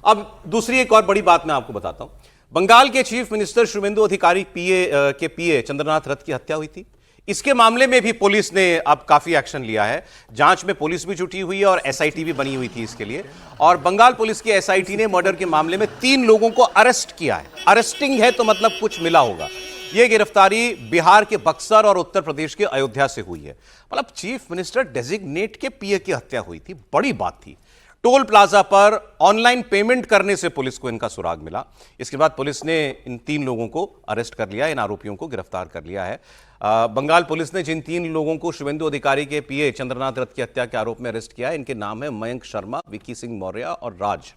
अब दूसरी एक और बड़ी बात मैं आपको बताता हूं। बंगाल के चीफ मिनिस्टर शुभेंदु अधिकारी के पीए चंद्रनाथ रथ की हत्या हुई थी। इसके मामले में भी पुलिस ने अब काफी एक्शन लिया है। जांच में पुलिस भी जुटी हुई है और एसआईटी भी बनी हुई थी इसके लिए। और बंगाल पुलिस की एसआईटी ने मर्डर के मामले में 3 लोगों को अरेस्ट किया है। अरेस्टिंग है तो मतलब कुछ मिला होगा। यह गिरफ्तारी बिहार के बक्सर और उत्तर प्रदेश के अयोध्या से हुई है। मतलब चीफ मिनिस्टर डेजिग्नेट के पीए की हत्या हुई थी, बड़ी बात थी। टोल प्लाजा पर ऑनलाइन पेमेंट करने से पुलिस को इनका सुराग मिला। इसके बाद पुलिस ने इन 3 लोगों को अरेस्ट कर लिया, इन आरोपियों को गिरफ्तार कर लिया है। बंगाल पुलिस ने जिन 3 लोगों को शुभेंदु अधिकारी के पीए चंद्रनाथ रथ की हत्या के आरोप में अरेस्ट किया है, इनके नाम है मयंक शर्मा, विकी सिंह मौर्य और राज।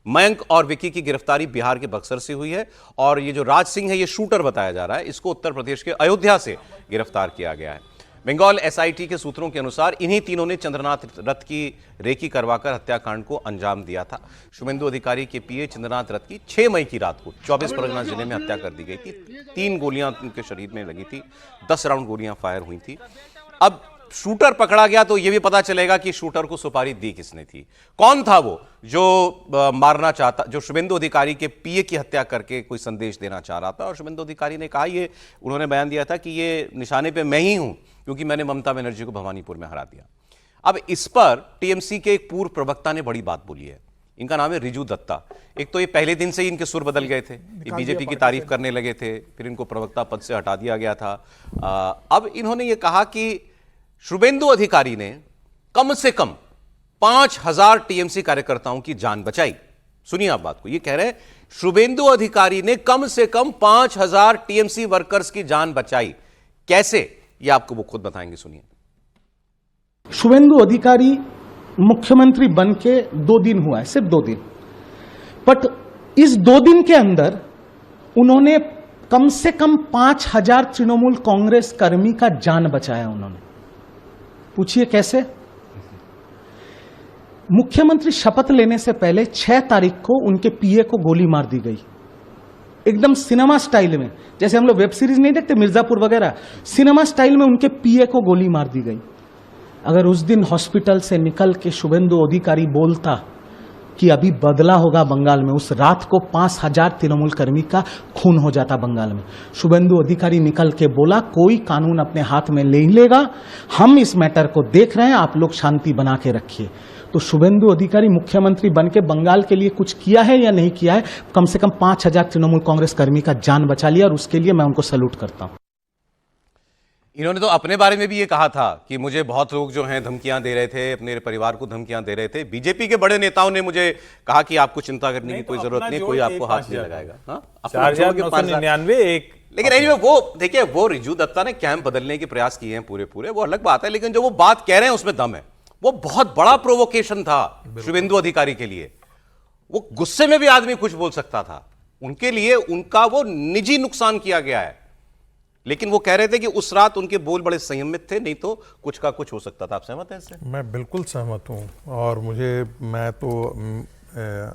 मयंक और विकी की गिरफ्तारी बिहार के बक्सर से हुई है और ये जो राज सिंह है ये शूटर बताया जा रहा है, इसको उत्तर प्रदेश के अयोध्या से गिरफ्तार किया गया है। बंगाल एसआईटी के सूत्रों के अनुसार इन्हीं तीनों ने चंद्रनाथ रथ की रेकी करवाकर हत्याकांड को अंजाम दिया था। शुभेंदु अधिकारी के पीए चंद्रनाथ रथ की 6 मई की रात को 24 परगना जिले में हत्या कर दी गई थी। 3 गोलियां उनके शरीर में लगी थी, 10 राउंड गोलियां फायर हुई थी। अब शूटर पकड़ा गया तो यह भी पता चलेगा कि शूटर को सुपारी दी किसने थी, कौन था वो जो मारना चाहता, जो शुभेंदु अधिकारी के पीए की हत्या करके कोई संदेश देना चाह रहा था। और शुभेंदु अधिकारी ने कहा, ये उन्होंने बयान दिया था कि ये निशाने पे मैं ही हूं क्योंकि मैंने ममता बनर्जी को भवानीपुर में हरा दिया। अब इस पर टीएमसी के एक पूर्व प्रवक्ता ने बड़ी बात बोली है। इनका नाम है रिजू दत्ता। एक तो ये पहले दिन से ही इनके सुर बदल गए थे, ये बीजेपी की तारीफ करने लगे थे, फिर इनको प्रवक्ता पद से हटा दिया गया था। अब इन्होंने ये कहा कि शुभेंदु अधिकारी ने कम से कम 5000 टीएमसी कार्यकर्ताओं की जान बचाई। सुनिए आप बात को, ये कह रहे हैं शुभेंदु अधिकारी ने कम से कम 5000 टीएमसी वर्कर्स की जान बचाई। कैसे, ये आपको वो खुद बताएंगे, सुनिए। शुभेंदु अधिकारी मुख्यमंत्री बन के 2 दिन हुआ है, सिर्फ 2 दिन, बट इस 2 दिन के अंदर उन्होंने कम से कम 5000 तृणमूल कांग्रेस कर्मी का जान बचाया। उन्होंने, पूछिए कैसे। मुख्यमंत्री शपथ लेने से पहले 6 तारीख को उनके पीए को गोली मार दी गई, एकदम सिनेमा स्टाइल में, जैसे हम लोग वेब सीरीज नहीं देखते मिर्जापुर वगैरह, सिनेमा स्टाइल में उनके पीए को गोली मार दी गई। अगर उस दिन हॉस्पिटल से निकल के शुभेंदु अधिकारी बोलता कि अभी बदला होगा बंगाल में, उस रात को 5000 तृणमूल कर्मी का खून हो जाता बंगाल में। शुभेंदु अधिकारी निकल के बोला, कोई कानून अपने हाथ में ले लेगा, हम इस मैटर को देख रहे हैं, आप लोग शांति बना के रखिए। तो शुभेंदु अधिकारी मुख्यमंत्री बन के बंगाल के लिए कुछ किया है या नहीं किया है, कम से कम 5000 तृणमूल कांग्रेस कर्मी का जान बचा लिया और उसके लिए मैं उनको सैल्यूट करता हूं। इन्होंने तो अपने बारे में भी ये कहा था कि मुझे बहुत लोग जो हैं धमकियां दे रहे थे, अपने परिवार को धमकियां दे रहे थे। बीजेपी के बड़े नेताओं ने मुझे कहा कि आपको चिंता करने की कोई जरूरत नहीं, कोई आपको हाथ नहीं लगाएगा। 4999 एक, लेकिन anyway, वो देखिए, वो रिजू दत्ता ने कैंप बदलने के प्रयास किए हैं पूरे, वो अलग बात है। लेकिन जो वो बात कह रहे हैं उसमें दम है। वो बहुत बड़ा प्रोवोकेशन था शुभेंदु अधिकारी के लिए। वो गुस्से में भी आदमी कुछ बोल सकता था, उनके लिए उनका वो निजी नुकसान किया गया है। लेकिन वो कह रहे थे कि उस रात उनके बोल बड़े संयमित थे, नहीं तो कुछ का कुछ हो सकता था। आप सहमत हैं इससे? मैं बिल्कुल सहमत हूँ। और मैं तो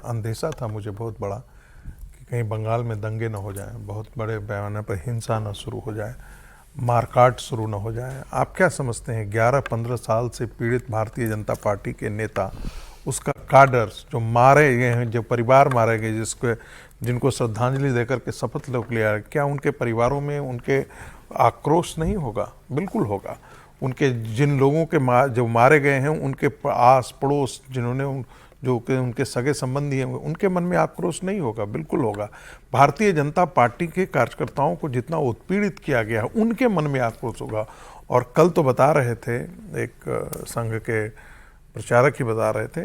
अंदेशा था मुझे बहुत बड़ा कि कहीं बंगाल में दंगे ना हो जाए, बहुत बड़े पैमाने पर हिंसा ना शुरू हो जाए, मारकाट शुरू न हो जाए। आप क्या समझते हैं 11-15 साल से पीड़ित भारतीय जनता पार्टी के नेता, उसका काडर जो मारे गए हैं, जो परिवार मारे गए, जिनको श्रद्धांजलि देकर के शपथ लोग लिया, क्या उनके परिवारों में उनके आक्रोश नहीं होगा? बिल्कुल होगा। उनके जिन लोगों के जो मारे गए हैं, उनके आस पड़ोस जिन्होंने जो उनके सगे संबंधी हैं, उनके मन में आक्रोश नहीं होगा? बिल्कुल होगा। भारतीय जनता पार्टी के कार्यकर्ताओं को जितना उत्पीड़ित किया गया है, उनके मन में आक्रोश होगा। और कल तो बता रहे थे, एक संघ के प्रचारक ही बता रहे थे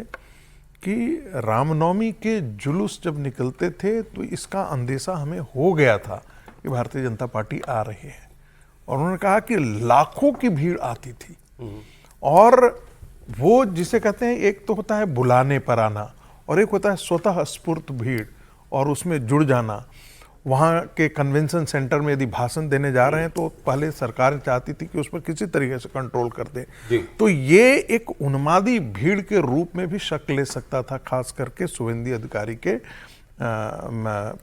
कि रामनवमी के जुलूस जब निकलते थे तो इसका अंदेशा हमें हो गया था कि भारतीय जनता पार्टी आ रही है। और उन्होंने कहा कि लाखों की भीड़ आती थी। और वो जिसे कहते हैं, एक तो होता है बुलाने पर आना और एक होता है स्वतः स्फूर्त भीड़ और उसमें जुड़ जाना। वहाँ के कन्वेंशन सेंटर में यदि भाषण देने जा रहे हैं तो पहले सरकार चाहती थी कि उस पर किसी तरीके से कंट्रोल कर दे। तो ये एक उन्मादी भीड़ के रूप में भी शक्ल ले सकता था, खास करके शुभेंदु अधिकारी के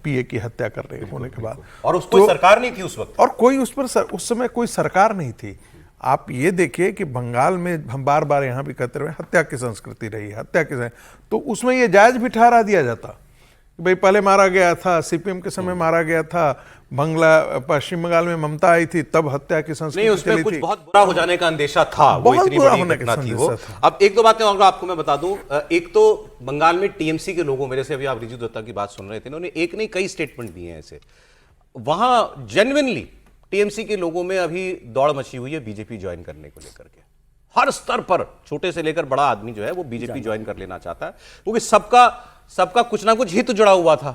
पीए की हत्या कर रहे होने के बाद। और उस कोई सरकार नहीं थी उस वक्त, और कोई उस पर उस समय कोई सरकार नहीं थी। आप ये देखिए कि बंगाल में हम बार बार यहाँ भी कहते रहे हत्या की संस्कृति रही है, हत्या की, तो उसमें ये जायज भी ठहरा दिया जाता। भाई पहले मारा गया था, सीपीएम के समय मारा गया था, पश्चिम बंगाल में ममता आई थी तब हत्या की नहीं, संस्कृति उसमें चली कुछ थी। बहुत बुरा हो जाने का अंदेशा था, वो बहुत इतनी बुरा बड़ी होने का घटना थी वो। अंदेशा था। अब एक दो बातें और आपको मैं बता दूं, एक तो बंगाल में टीएमसी के लोगों में, जैसे अभी आप रिजू दत्ता की बात सुन रहे थे, उन्होंने एक नहीं कई स्टेटमेंट दिए हैं ऐसे। वहां जेन्युइनली टीएमसी के लोगों में अभी दौड़ मची हुई है बीजेपी ज्वाइन करने को लेकर के। हर स्तर पर छोटे से लेकर बड़ा आदमी जो है वो बीजेपी ज्वाइन कर लेना चाहता है, क्योंकि सबका कुछ ना कुछ हित जुड़ा हुआ था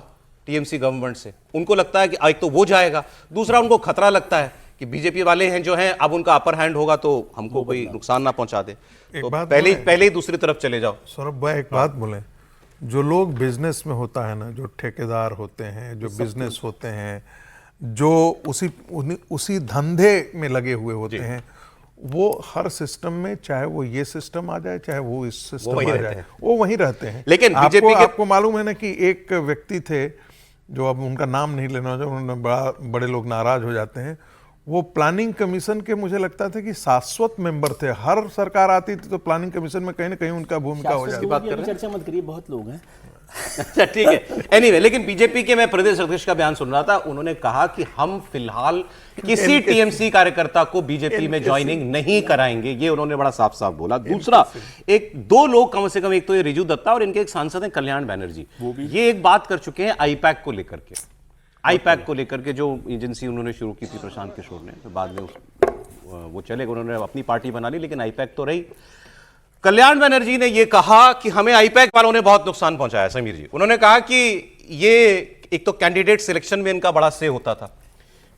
टीएमसी गवर्नमेंट से। उनको लगता है कि एक तो वो जाएगा, दूसरा उनको खतरा लगता है कि बीजेपी वाले हैं जो हैं, अब उनका अपर हैंड होगा तो हमको कोई नुकसान ना पहुंचा दे, तो पहले ही दूसरी तरफ चले जाओ। सौरभ भाई एक बात बोले, जो लोग बिजनेस में होता है ना, जो ठेकेदार होते हैं, जो बिजनेस होते हैं, जो उसी धंधे में लगे हुए होते हैं, वो हर सिस्टम में, चाहे वो ये सिस्टम आ जाए चाहे वो इस सिस्टम आ जाए, वो वहीं रहते हैं। लेकिन बीजेपी आपको मालूम है ना कि एक व्यक्ति थे जो अब उनका नाम नहीं लेना चाहिए, उन्होंने बड़े लोग नाराज हो जाते हैं, वो प्लानिंग कमीशन के मुझे लगता था कि शाश्वत मेंबर थे। हर सरकार आती थी तो प्लानिंग कमीशन में कहीं ना कहीं उनका भूमिका हो जाती। बात कर चर्चा मत करिए, बहुत लोग हैं। अच्छा ठीक है, एनीवे, लेकिन बीजेपी के मैं प्रदेश अध्यक्ष का बयान सुन रहा था, उन्होंने कहा कि हम फिलहाल किसी टीएमसी कार्यकर्ता को बीजेपी में ज्वाइनिंग नहीं कराएंगे, ये उन्होंने बड़ा साफ साफ बोला। दूसरा, एक दो लोग कम से कम, एक तो ये रिजू दत्ता और इनके एक सांसद हैं कल्याण बैनर्जी, ये एक बात कर चुके हैं आईपैक को लेकर के। आईपैक को लेकर के जो एजेंसी उन्होंने शुरू की थी प्रशांत किशोर ने, तो बाद में वो चले गए, उन्होंने अपनी पार्टी बना ली, लेकिन आईपैक तो रही। कल्याण बनर्जी ने यह कहा कि हमें आईपैक वालों ने बहुत नुकसान पहुंचाया। समीर जी, उन्होंने कहा कि ये एक तो कैंडिडेट सिलेक्शन में इनका बड़ा से होता था,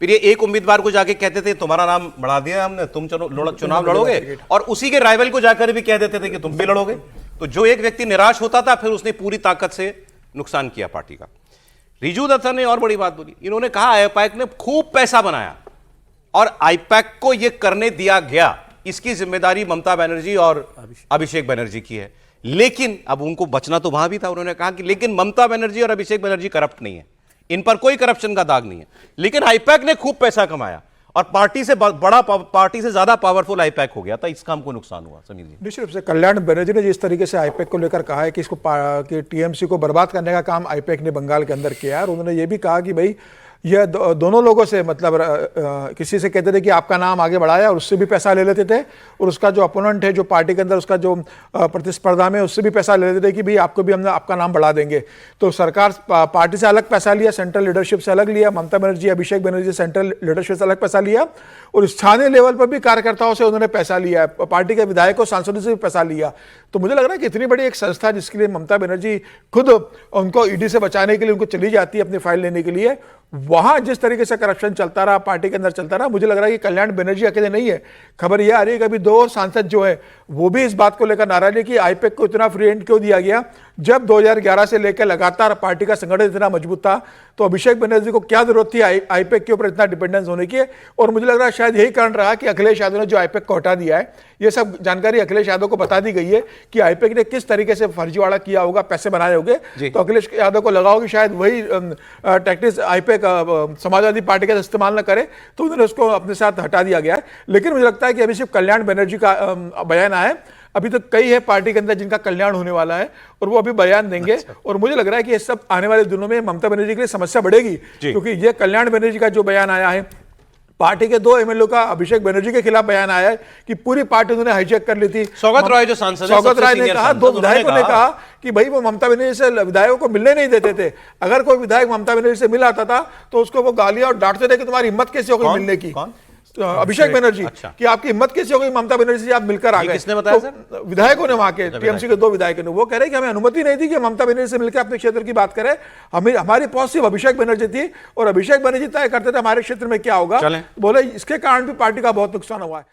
फिर ये एक उम्मीदवार को जाके कहते थे तुम्हारा नाम बढ़ा दिया हमने, तुम चुनाव लड़ोगे, और उसी के राइवल को जाकर भी कह देते थे कि तुम भी लड़ोगे। तो जो एक व्यक्ति निराश होता था फिर उसने पूरी ताकत से नुकसान किया पार्टी का। रिजू दत्ता ने और बड़ी बात बोली, इन्होंने कहा आईपैक ने खूब पैसा बनाया और आईपैक को यह करने दिया गया, इसकी जिम्मेदारी ममता बनर्जी और अभिषेक बनर्जी की है। लेकिन अब उनको बचना तो वहां भी था, उन्होंने कहा कि लेकिन ममता बनर्जी और अभिषेक बनर्जी करप्ट नहीं है, इन पर कोई करप्शन का दाग नहीं है, लेकिन आईपैक ने खूब पैसा कमाया और पार्टी से ज्यादा पावरफुल आईपैक हो गया था, इसका हमको नुकसान हुआ। समीर जी, निश्चित रूप से कल्याण बनर्जी ने जिस तरीके से आईपैक को लेकर कहा है कि इसको कि टीएमसी को बर्बाद करने का काम आईपैक ने बंगाल के अंदर किया है, और उन्होंने ये भी कहा कि भाई यह दोनों लोगों से, मतलब किसी से कहते थे कि आपका नाम आगे बढ़ाया और उससे भी पैसा ले लेते थे, और उसका जो अपोनेंट है जो पार्टी के अंदर उसका जो प्रतिस्पर्धा में, उससे भी पैसा ले लेते थे कि भाई आपको भी हमने आपका नाम बढ़ा देंगे। तो सरकार पार्टी से अलग पैसा लिया, सेंट्रल लीडरशिप से अलग लिया, ममता बनर्जी अभिषेक बनर्जी सेंट्रल लीडरशिप से अलग पैसा लिया, और स्थानीय लेवल पर भी कार्यकर्ताओं से उन्होंने पैसा लिया, पार्टी के विधायकों सांसदों से भी पैसा लिया। तो मुझे लग रहा है कि इतनी बड़ी एक संस्था जिसके लिए ममता बनर्जी खुद उनको ईडी से बचाने के लिए उनको चली जाती है अपनी फाइल लेने के लिए, वहां जिस तरीके से करप्शन चलता रहा, पार्टी के अंदर चलता रहा, मुझे लग रहा है कि कल्याण बनर्जी अकेले नहीं है। खबर यह आ रही है कि अभी दो और सांसद जो है वो भी इस बात को लेकर नाराज है कि आईपैक को इतना फ्री हैंड क्यों दिया गया, जब 2011 से लेकर लगातार पार्टी का संगठन इतना मजबूत था। तो अभिषेक बनर्जी को क्या जरूरत थी आईपैक के ऊपर इतना डिपेंडेंस होने की, और मुझे लग रहा है शायद यही कारण रहा कि अखिलेश यादव ने जो आईपैक को हटा दिया है, ये सब जानकारी अखिलेश यादव को बता दी गई है कि आईपैक ने किस तरीके से फर्जीवाड़ा किया होगा, पैसे बनाए होंगे। तो अखिलेश यादव को लगा होगा कि शायद वही टैक्टिक्स आईपैक समाजवादी पार्टी का इस्तेमाल न करे, तो उन्होंने उसको अपने साथ हटा दिया गया है। लेकिन मुझे लगता है कि अभी सिर्फ कल्याण बनर्जी का बयान आया है, अभी तो कई है पार्टी के अंदर जिनका कल्याण होने वाला है और वो अभी बयान देंगे। और मुझे लग रहा है कि ये सब आने वाले दिनों में ममता बनर्जी के लिए समस्या बढ़ेगी, क्योंकि ये कल्याण बनर्जी का जो बयान आया है, पार्टी के दो एमएलए का अभिषेक बनर्जी के खिलाफ बयान आया है कि पूरी पार्टी उन्होंने हाईजैक कर ली थी। सौगत रॉय जो सांसद है, सौगत राय ने कहा, दो विधायकों ने कहा कि भाई वो ममता बनर्जी से विधायकों को मिलने नहीं देते थे, अगर कोई विधायक ममता बनर्जी से मिल आता था तो उसको वो गालियां और डांटते थे कि तुम्हारी हिम्मत कैसे हो गई मिलने की। अभिषेक बनर्जी कि आपकी हिम्मत कैसे हो गई ममता बनर्जी से आप मिलकर आ गए। किसने बताया सर? विधायकों ने, वहां के टीएमसी के दो विधायकों ने, वो कह रहे कि हमें अनुमति नहीं थी कि ममता बनर्जी से मिलकर अपने क्षेत्र की बात करें, हमारी पहुंच सिर्फ अभिषेक बनर्जी थी और अभिषेक बनर्जी तय करते थे हमारे क्षेत्र में क्या होगा। बोले इसके कारण भी पार्टी का बहुत नुकसान हुआ है।